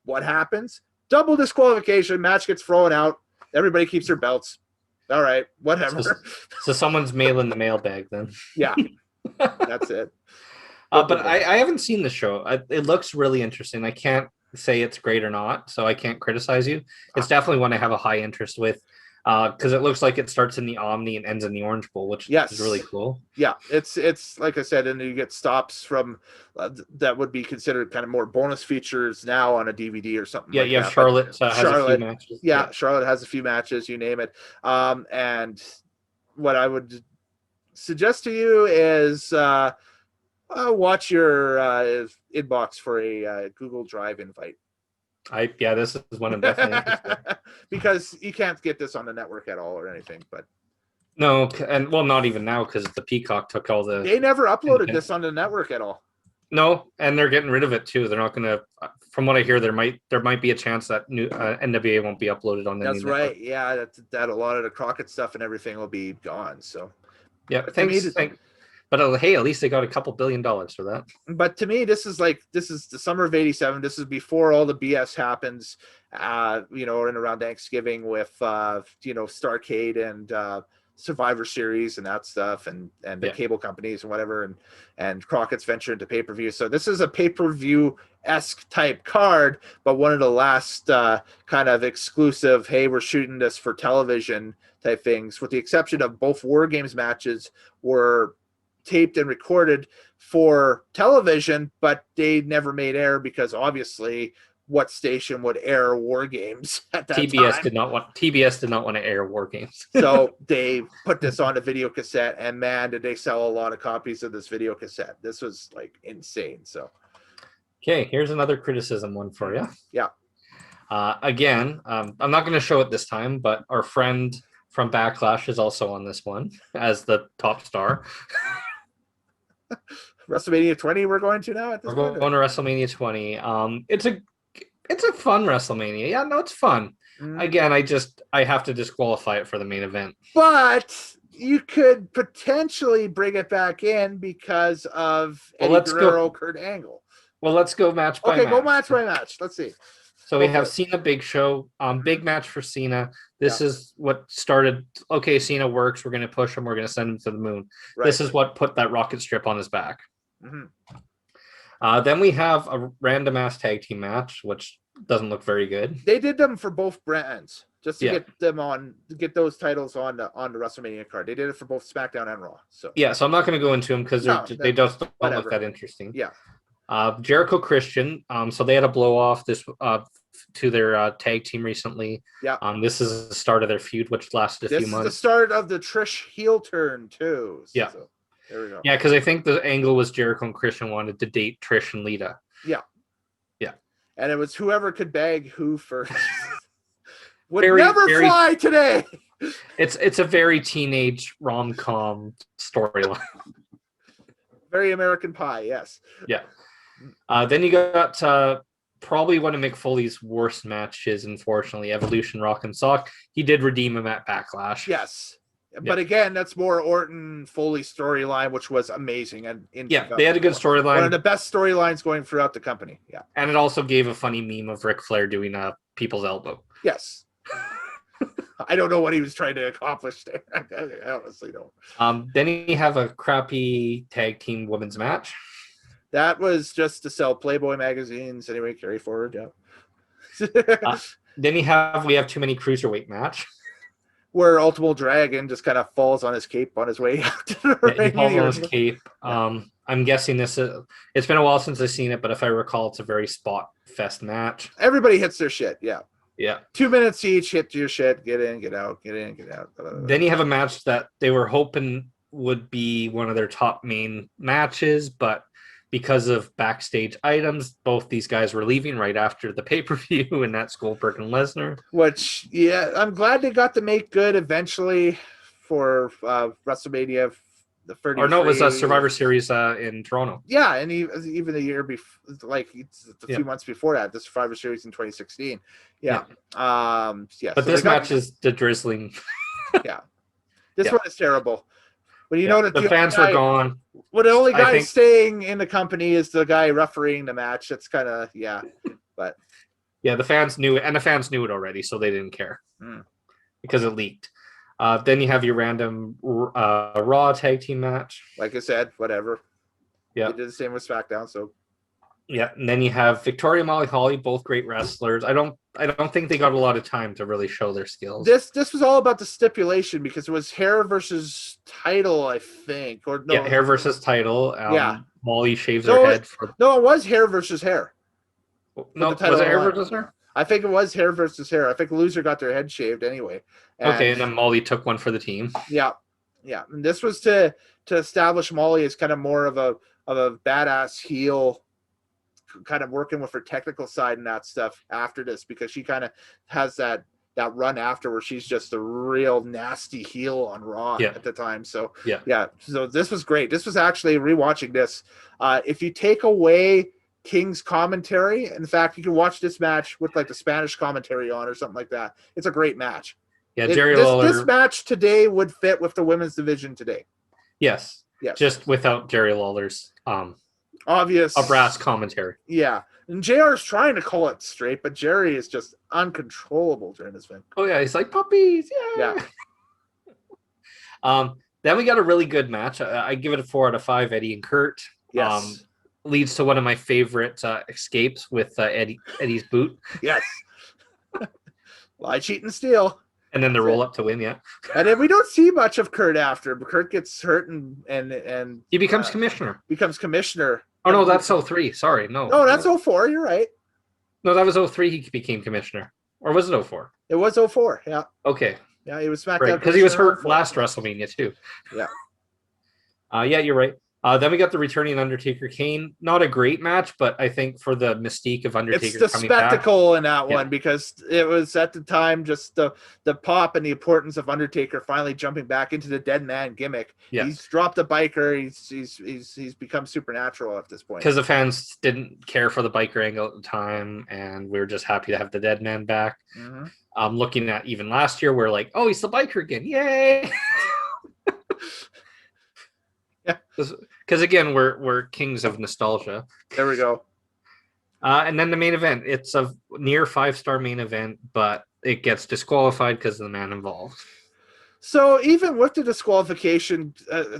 What happens? Double disqualification, match gets thrown out. Everybody keeps their belts. All right, whatever. So someone's mailing the mailbag then. Yeah, that's it. But I haven't seen the show. It looks really interesting. I can't say it's great or not, so I can't criticize you. It's definitely one I have a high interest with because it looks like it starts in the Omni and ends in the Orange Bowl, which is really cool. Yeah, it's like I said, and you get stops from that would be considered kind of more bonus features now on a DVD or something. Yeah, like you have that. Charlotte has a few matches. Yeah, Charlotte has a few matches, you name it. And what I would suggest to you is watch your inbox for a Google Drive invite. This is one I'm definitely interested in. Because you can't get this on the network at all or anything, but no, and well, not even now because the Peacock took all the. They never uploaded this on the network at all. No, and they're getting rid of it too. They're not going to. From what I hear, there might be a chance that new NWA won't be uploaded on the. That's right. Network. Yeah, that a lot of the Crockett stuff and everything will be gone. So yeah, thanks. But hey, at least they got a couple $2 billion for that. But to me, this is the summer of '87. This is before all the BS happens, in around Thanksgiving with Starrcade and Survivor Series and that stuff, and the cable companies and whatever, and Crockett's venture into pay-per-view. So this is a pay-per-view-esque type card, but one of the last kind of exclusive, hey, we're shooting this for television type things, with the exception of both War Games matches were taped and recorded for television, but they never made air because obviously what station would air War Games at that TBS time? TBS did not want to air War Games. So they put this on a video cassette, and man, did they sell a lot of copies of this video cassette. This was like insane. So okay, here's another criticism one for you. Yeah. Again, I'm not going to show it this time, but our friend from Backlash is also on this one as the top star. WrestleMania 20 we're going to now at this point? We're going to WrestleMania 20. It's a fun WrestleMania. Yeah, no, it's fun. Again, I have to disqualify it for the main event. But you could potentially bring it back in because of Eddie Guerrero, Kurt Angle. Well, let's go match by match. Okay, go match by match. Let's see. So we have Cena Big Show, big match for Cena. This is what started, okay, Cena works. We're going to push him. We're going to send him to the moon. Right. This is what put that rocket strip on his back. Mm-hmm. Then we have a random ass tag team match, which doesn't look very good. They did them for both brands just to Yeah. get those titles on the WrestleMania card. They did it for both SmackDown and Raw. So Yeah, so I'm not going to go into them because they just don't look that interesting. Yeah. Jericho Christian. So they had a blow off this to their tag team recently. Yeah. This is the start of their feud, which lasted a few months. This is the start of the Trish heel turn too. Yeah. So, there we go. Yeah, because I think the angle was Jericho and Christian wanted to date Trish and Lita. Yeah. Yeah. And it was whoever could bag who first. Would never fly today. It's a very teenage rom-com storyline. Very American Pie, yes. Yeah. Then you got probably one of Mick Foley's worst matches, unfortunately, Evolution Rock and Sock. He did redeem him at Backlash. Yes. But again, that's more Orton Foley storyline, which was amazing. And they had a good storyline. One of the best storylines going throughout the company. Yeah. And it also gave a funny meme of Ric Flair doing a people's elbow. Yes. I don't know what he was trying to accomplish there. I honestly don't. Then you have a crappy tag team women's match. That was just to sell Playboy magazines. Anyway, carry forward. Yeah. Then we have too many cruiserweight match. Where Ultimate Dragon just kind of falls on his cape on his way out to the ring. He falls on his cape. I'm guessing it's been a while since I've seen it, but if I recall, it's a very spot fest match. Everybody hits their shit, yeah. Yeah. 2 minutes each, hit your shit, get in, get out, get in, get out. Then you have a match that they were hoping would be one of their top main matches, but because of backstage items, both these guys were leaving right after the pay-per-view, and that's Goldberg and Lesnar. Which, yeah, I'm glad they got to make good eventually for WrestleMania. The 33. Or no, it was a Survivor Series in Toronto. Yeah, and even the year before, like a few months before that, the Survivor Series in 2016. Yeah. But so this match is the drizzling. Yeah. This one is terrible. When you know that the fans were gone. Well, the only guy staying in the company is the guy refereeing the match. That's kind of, but. Yeah, the fans knew it, and the fans knew it already, so they didn't care because it leaked. Then you have your random Raw tag team match. Like I said, whatever. Yeah. They did the same with SmackDown, so. Yeah, and then you have Victoria and Molly Holly, both great wrestlers. I don't think they got a lot of time to really show their skills. This was all about the stipulation because it was hair versus title, I think. Or no, hair versus title. Molly shaves her head. No, it was hair versus hair. No, was it hair versus hair? I think it was hair versus hair. I think loser got their head shaved anyway. And then Molly took one for the team. Yeah. And this was to establish Molly as kind of more of a badass heel, kind of working with her technical side and that stuff after this, because she kind of has that run after where she's just a real nasty heel on Raw at the time. So so this was great. This was actually rewatching this. If you take away King's commentary, in fact, you can watch this match with like the Spanish commentary on or something like that. It's a great match. Yeah, Jerry Lawler. This match today would fit with the women's division today. Yes. Just without Jerry Lawler's obvious brass commentary. Yeah. And JR's trying to call it straight, but Jerry is just uncontrollable during this thing. Oh yeah, he's like puppies. Yeah. Then we got a really good match. I give it a 4 out of 5. Eddie and Kurt. Yes. Leads to one of my favorite escapes with Eddie's boot. Yes. Lie, cheat, and steal. And then the roll up to win, And then we don't see much of Kurt after, but Kurt gets hurt and he becomes commissioner. Oh no, that's 03. Sorry, no. No, that's 04. You're right. No, that was 03. He became commissioner, or was it 04? It was 04. Yeah. Okay. Yeah, he was SmackDown because he was hurt last WrestleMania too. Yeah. Yeah, you're right. Then we got the returning Undertaker Kane. Not a great match, but I think for the mystique of Undertaker, it's the coming spectacle back, in that one, because it was at the time just the pop and the importance of Undertaker finally jumping back into the dead man gimmick. Yeah. He's dropped a biker. He's become supernatural at this point. Because the fans didn't care for the biker angle at the time, and we were just happy to have the dead man back. Mm-hmm. Looking at even last year, we're like, oh, he's the biker again! Yay! Yeah, because again, we're kings of nostalgia. There we go. And then the main event. It's a near 5-star main event, but it gets disqualified because of the man involved. So even with the disqualification,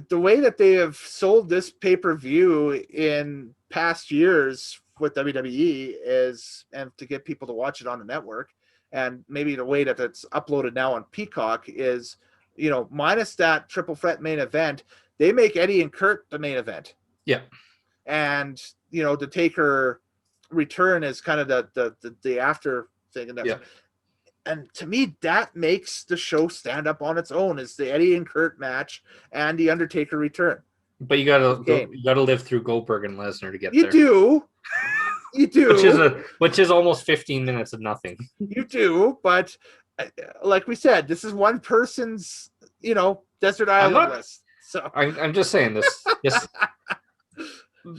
the way that they have sold this pay-per-view in past years with WWE is, and to get people to watch it on the network, and maybe the way that it's uploaded now on Peacock is, minus that triple threat main event, they make Eddie and Kurt the main event. Yeah. And, the Taker return is kind of the after thing. And to me, that makes the show stand up on its own, is the Eddie and Kurt match and the Undertaker return. But you gotta live through Goldberg and Lesnar to get there. You do. Which is almost 15 minutes of nothing. You do, but like we said, this is one person's, desert island list. So I'm just saying this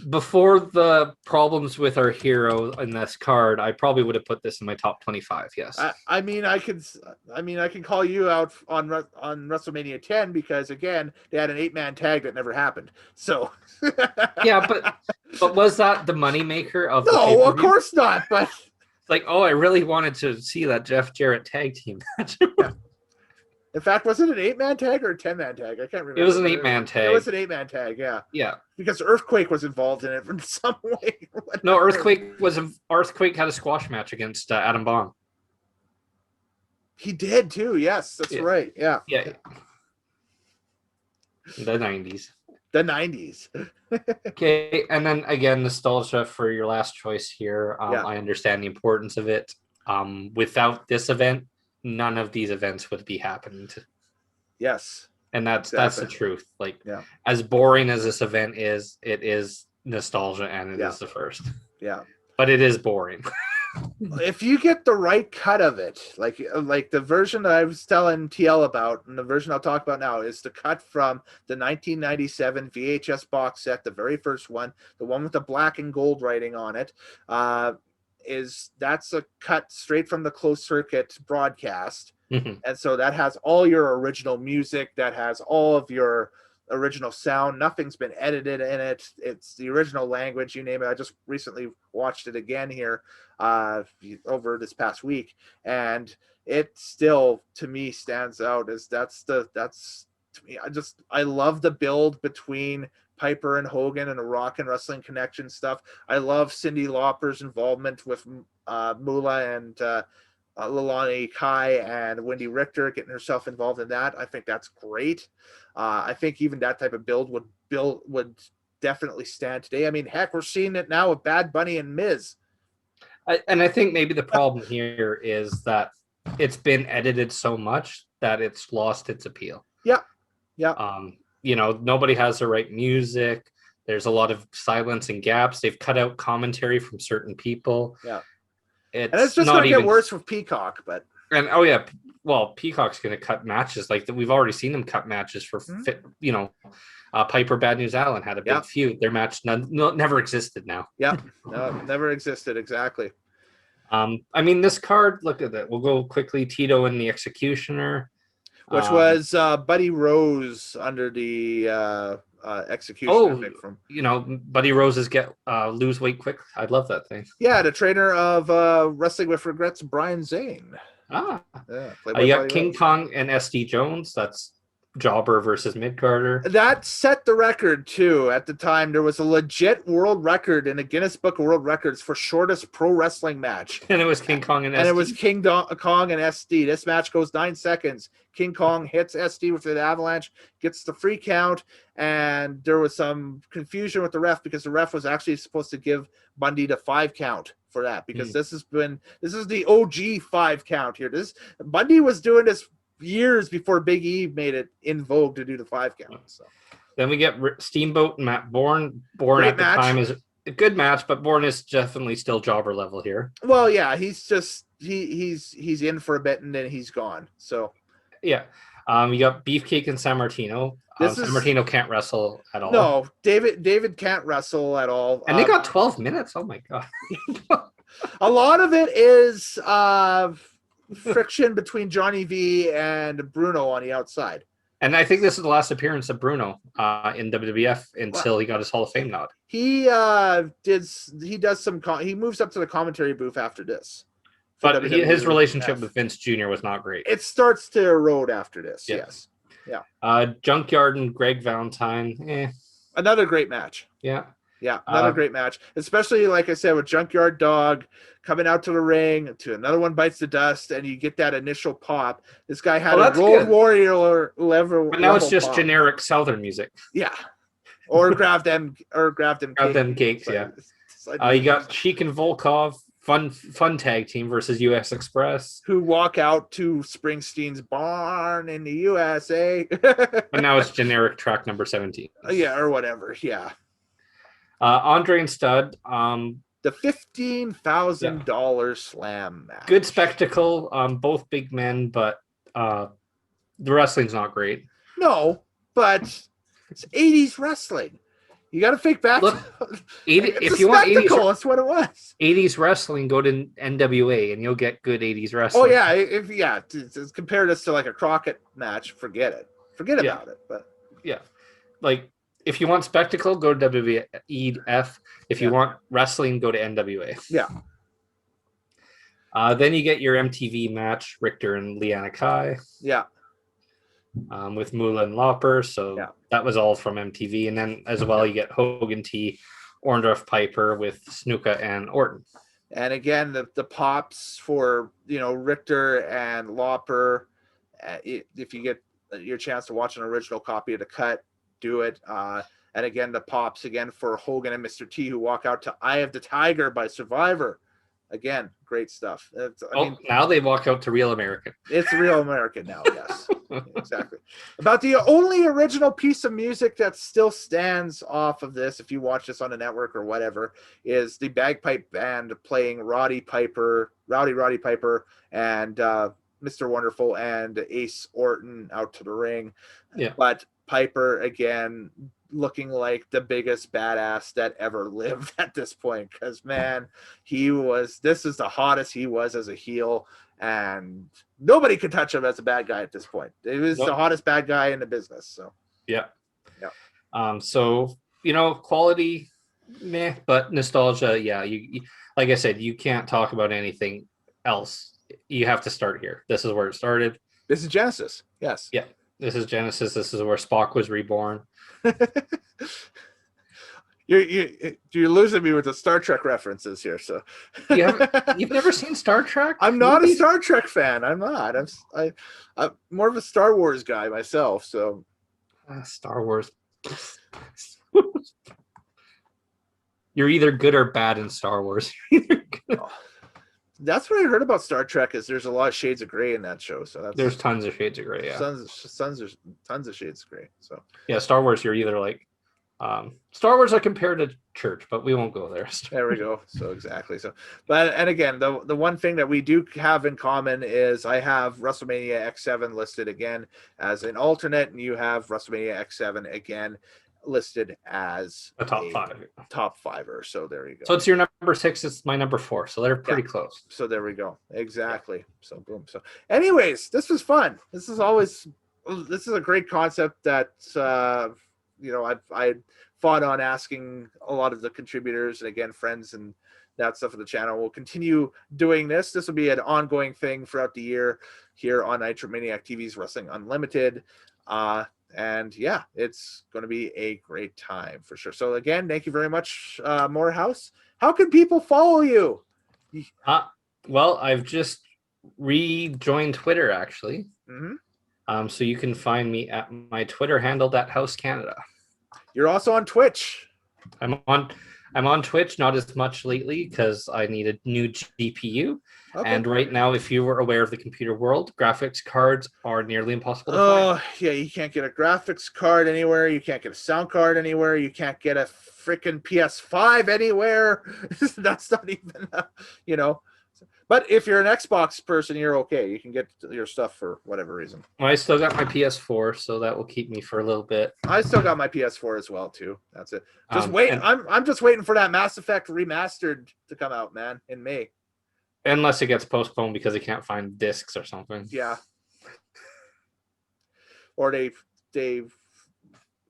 before the problems with our hero in this card, I probably would have put this in my top 25. Yes. I can call you out on WrestleMania 10 because again, they had an 8-man tag that never happened. So yeah, but was that the moneymaker of? No, of course not. But like, I really wanted to see that Jeff Jarrett tag team match. Yeah. In fact, was it an 8-man tag or a 10-man tag? I can't remember. It was an 8-man tag. It was an 8-man tag, yeah. Yeah. Because Earthquake was involved in it in some way. No, Earthquake had a squash match against Adam Bomb. He did too. Yes, that's right. Yeah. Yeah. The 90s. The 90s. Okay, and then again, nostalgia for your last choice here. I understand the importance of it. Without this event, none of these events would be happening. Yes. And that's the truth. Like, as boring as this event is, it is nostalgia and it is the first. Yeah. But it is boring. If you get the right cut of it, like the version that I was telling TL about, and the version I'll talk about now, is the cut from the 1997 VHS box set, the very first one, the one with the black and gold writing on it. That's a cut straight from the closed circuit broadcast. Mm-hmm. And so that has all your original music, that has all of your original sound. Nothing's been edited in it. It's the original language, you name it. I just recently watched it again here over this past week, and it still to me stands out as that's to me. I love the build between Piper and Hogan and the Rock and Wrestling Connection stuff. I love Cyndi Lauper's involvement with Moolah and Leilani Kai and Wendy Richter getting herself involved in that. I think that's great. I think even that type of build would definitely stand today. I mean, heck, we're seeing it now with Bad Bunny and Miz. I think maybe the problem here is that it's been edited so much that it's lost its appeal. Yeah. Nobody has the right music. There's a lot of silence and gaps. They've cut out commentary from certain people. Yeah. And it's just going to get worse with Peacock, but. And Peacock's going to cut matches like that. We've already seen them cut matches for, Piper Bad News Allen had a big feud. Their match never existed now. Yeah, no, never existed. Exactly. This card, look at that. We'll go quickly. Tito and the Executioner. Which was Buddy Rose under the Executioner. Buddy Rose's lose weight quick. I love that thing. Yeah, the trainer of Wrestling with Regrets, Brian Zane. You got King Kong and SD Jones. That's Jobber versus Mid-Carter. That set the record, too. At the time, there was a legit world record in the Guinness Book of World Records for shortest pro wrestling match. And it was King Kong and SD. And it was King Kong and SD. This match goes 9 seconds. King Kong hits SD with an avalanche, gets the free count, and there was some confusion with the ref because the ref was actually supposed to give Bundy the 5 count for that, because this is the OG 5 count here. Bundy was doing this years before Big E made it in vogue to do the 5 count. So then we get Steamboat and Matt Bourne. Bourne at the time is a good match, but Bourne is definitely still jobber level here. Well, yeah, he's just he's in for a bit and then he's gone. So yeah, you got Beefcake and San Martino. San Martino can't wrestle at all. No, David can't wrestle at all. And they got 12 minutes. Oh my god. A lot of it is friction between Johnny V and Bruno on the outside. And I think this is the last appearance of Bruno in WWF until he got his Hall of Fame nod. He moves up to the commentary booth after this. But his relationship with Vince Jr. was not great. It starts to erode after this. Yeah. Yes. Yeah. Junkyard and Greg Valentine. Another great match. Yeah. Yeah, another great match, especially like I said with Junkyard Dog coming out to the ring to another one bites the dust, and you get that initial pop. This guy had a Road good. Warrior level. But now it's just pop. generic Southern music. Yeah, or grab them cakes. Yeah. You got Sheik and Volkov, fun tag team versus U.S. Express, who walk out to Springsteen's barn in the USA. And now it's generic track number 17. Yeah, or whatever. Yeah. Andre and Stud. The $15,000 slam match. Good spectacle. Both big men, but the wrestling's not great. No, but it's 80s wrestling. You got to think back. Look, if you want 80s, that's what it was. 80s wrestling, go to NWA and you'll get good 80s wrestling. Oh yeah, to compare this to like a Crockett match, forget it. Forget about it. But yeah, like if you want spectacle, go to WWF. If you want wrestling, go to NWA. Yeah. Then you get your MTV match, Richter and Liana Kai. Yeah. With Moolah and Lauper. So that was all from MTV. And then as well, you get Hogan T, Orndorff Piper with Snuka and Orton. And again, the pops for, Richter and Lauper, if you get your chance to watch an original copy of the cut, do it. And again, the pops again for Hogan and Mr. T, who walk out to Eye of the Tiger by Survivor. Again, great stuff. I mean, now they walk out to Real American. It's Real American now, yes. Exactly. About the only original piece of music that still stands off of this, if you watch this on the network or whatever, is the bagpipe band playing Rowdy Piper, and Mr. Wonderful and Ace Orton out to the ring. Yeah. But Piper, again, looking like the biggest badass that ever lived at this point, because man, this is the hottest he was as a heel, and nobody could touch him as a bad guy at this point. It was the hottest bad guy in the business. So so quality meh, but nostalgia, you like I said, you can't talk about anything else. You have to start here. This is where it started. This is Genesis. Yes. Yeah, this is Genesis. This is where Spock was reborn. You're losing me with the Star Trek references here. So you've never seen Star Trek? I'm not a Star Trek fan. I'm not. I'm more of a Star Wars guy myself. So Star Wars. You're either good or bad in Star Wars. That's what I heard about Star Trek. Is there's a lot of shades of gray in that show. So there's tons of shades of gray. Yeah, tons of shades of gray. So yeah, Star Wars. You're either like Star Wars. I compared to church, but we won't go there. There we go. So exactly. So, and again, the one thing that we do have in common is I have WrestleMania X7 listed again as an alternate, and you have WrestleMania X7 again listed as a top fiver. So there you go. So it's your number 6, it's my number 4, so they're pretty close. So there we go. Exactly. So boom. So anyways, this was fun. This is a great concept that I fought on asking a lot of the contributors and again friends and that stuff of the channel. We'll continue doing this. This will be an ongoing thing throughout the year here on Nitro Maniac TV's Wrestling Unlimited. And yeah, it's going to be a great time for sure. So again, thank you very much, Moorhouse. How can people follow you? Well, I've just rejoined Twitter actually. Mm-hmm. So you can find me at my Twitter handle, @HouseCanada. You're also on Twitch. I'm on Twitch, not as much lately because I need a new GPU. Okay. And right now, if you were aware of the computer world, graphics cards are nearly impossible to find. Yeah, you can't get a graphics card anywhere. You can't get a sound card anywhere. You can't get a freaking PS5 anywhere. That's not even, But if you're an Xbox person, you're okay. You can get your stuff for whatever reason. Well, I still got my PS4, so that will keep me for a little bit. I still got my PS4 as well, too. That's it. Just wait. I'm just waiting for that Mass Effect remastered to come out, man, in May. Unless it gets postponed because they can't find discs or something. Yeah. Or they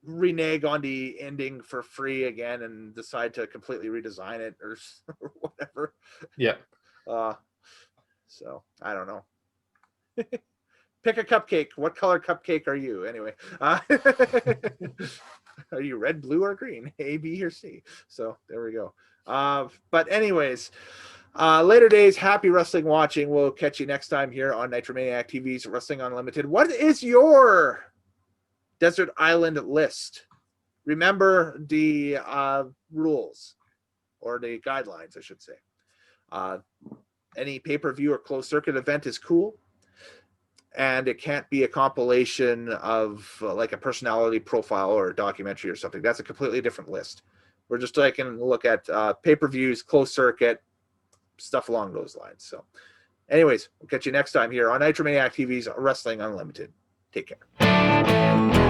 renege on the ending for free again and decide to completely redesign it or whatever. Yeah. So I don't know. Pick a cupcake. What color cupcake are you anyway? Are you red, blue, or green? A, B, or C? So there we go. But anyways, later days, happy wrestling watching. We'll catch you next time here on Nitromaniac TV's Wrestling Unlimited. What is your desert island list? Remember the rules, or the guidelines, I should say. Any pay-per-view or closed circuit event is cool, and it can't be a compilation of like a personality profile or a documentary or something. That's a completely different list. We're just taking a look at pay-per-views, closed circuit, stuff along those lines. So anyways, we'll catch you next time here on Nitromaniac TV's Wrestling Unlimited. Take care.